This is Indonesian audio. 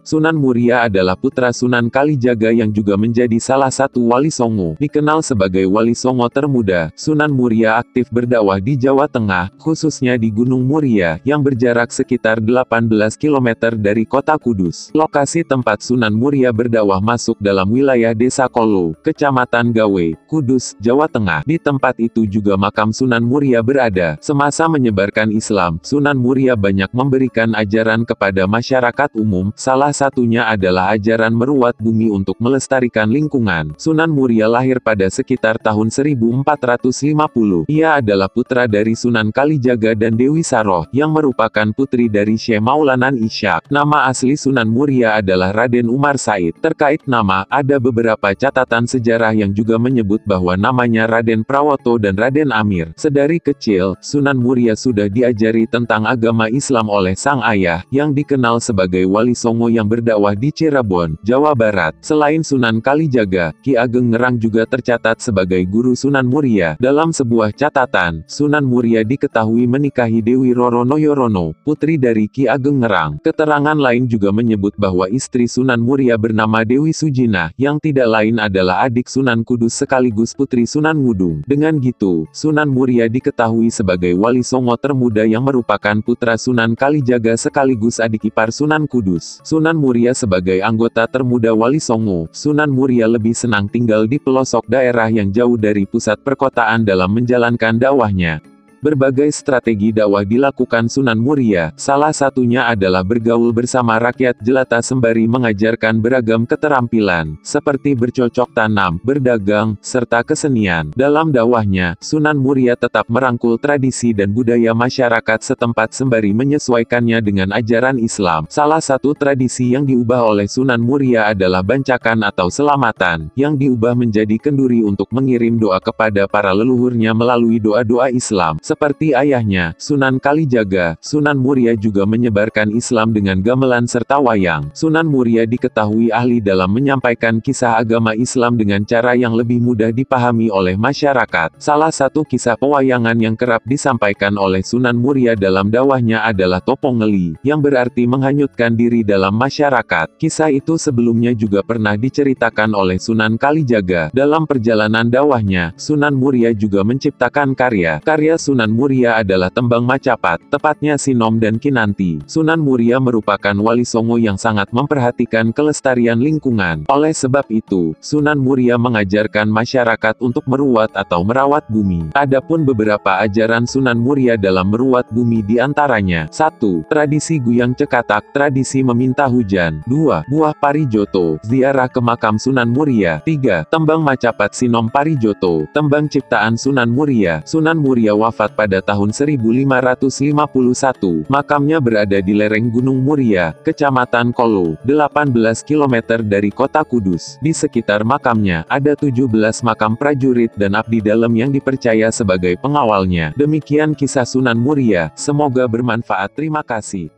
Sunan Muria adalah putra Sunan Kalijaga yang juga menjadi salah satu Wali Songo. Dikenal sebagai Wali Songo termuda, Sunan Muria aktif berdakwah di Jawa Tengah, khususnya di Gunung Muria, yang berjarak sekitar 18 km dari kota Kudus. Lokasi tempat Sunan Muria berdakwah masuk dalam wilayah Desa Kolo, Kecamatan Gawe, Kudus, Jawa Tengah. Di tempat itu juga makam Sunan Muria berada. Semasa menyebarkan Islam, Sunan Muria banyak memberikan ajaran kepada masyarakat umum, salah satunya adalah ajaran merawat bumi untuk melestarikan lingkungan. Sunan Muria lahir pada sekitar tahun 1450. Ia adalah putra dari Sunan Kalijaga dan Dewi Saroh, yang merupakan putri dari Syekh Maulanan Ishaq. Nama asli Sunan Muria adalah Raden Umar Said. Terkait nama, ada beberapa catatan sejarah yang juga menyebut bahwa namanya Raden Prawoto dan Raden Amir. Sedari kecil, Sunan Muria sudah diajari tentang agama Islam oleh sang ayah, yang dikenal sebagai Wali Songo yang berdakwah di Cirebon, Jawa Barat. Selain Sunan Kalijaga, Ki Ageng Ngerang juga tercatat sebagai guru Sunan Muria. Dalam sebuah catatan, Sunan Muria diketahui menikahi Dewi Roro Noyorono, putri dari Ki Ageng Ngerang. Keterangan lain juga menyebut bahwa istri Sunan Muria bernama Dewi Sujina, yang tidak lain adalah adik Sunan Kudus sekaligus putri Sunan Ngudung. Dengan gitu, Sunan Muria diketahui sebagai Wali Songo termuda yang merupakan putra Sunan Kalijaga sekaligus adik ipar Sunan Kudus. Sunan Muria sebagai anggota termuda Wali Songo, Sunan Muria lebih senang tinggal di pelosok daerah yang jauh dari pusat perkotaan dalam menjalankan dakwahnya. Berbagai strategi dakwah dilakukan Sunan Muria, salah satunya adalah bergaul bersama rakyat jelata sembari mengajarkan beragam keterampilan, seperti bercocok tanam, berdagang, serta kesenian. Dalam dakwahnya, Sunan Muria tetap merangkul tradisi dan budaya masyarakat setempat sembari menyesuaikannya dengan ajaran Islam. Salah satu tradisi yang diubah oleh Sunan Muria adalah bancakan atau selamatan, yang diubah menjadi kenduri untuk mengirim doa kepada para leluhurnya melalui doa-doa Islam. Seperti ayahnya, Sunan Kalijaga, Sunan Muria juga menyebarkan Islam dengan gamelan serta wayang. Sunan Muria diketahui ahli dalam menyampaikan kisah agama Islam dengan cara yang lebih mudah dipahami oleh masyarakat. Salah satu kisah pewayangan yang kerap disampaikan oleh Sunan Muria dalam dakwahnya adalah Topongeli, yang berarti menghanyutkan diri dalam masyarakat. Kisah itu sebelumnya juga pernah diceritakan oleh Sunan Kalijaga. Dalam perjalanan dakwahnya, Sunan Muria juga menciptakan karya Sunan Muria adalah tembang Macapat, tepatnya Sinom dan Kinanti. Sunan Muria merupakan Wali Songo yang sangat memperhatikan kelestarian lingkungan. Oleh sebab itu, Sunan Muria mengajarkan masyarakat untuk merawat atau merawat bumi. Adapun beberapa ajaran Sunan Muria dalam merawat bumi diantaranya: 1. Tradisi Guyang Cekatak, tradisi meminta hujan. 2. Buah Parijoto, ziarah ke makam Sunan Muria. 3. Tembang Macapat Sinom Parijoto, tembang ciptaan Sunan Muria. Sunan Muria wafat pada tahun 1551. Makamnya berada di lereng Gunung Muria, Kecamatan Kolo, 18 km dari kota Kudus. Di sekitar makamnya, ada 17 makam prajurit dan abdi dalam yang dipercaya sebagai pengawalnya. Demikian kisah Sunan Muria, semoga bermanfaat. Terima kasih.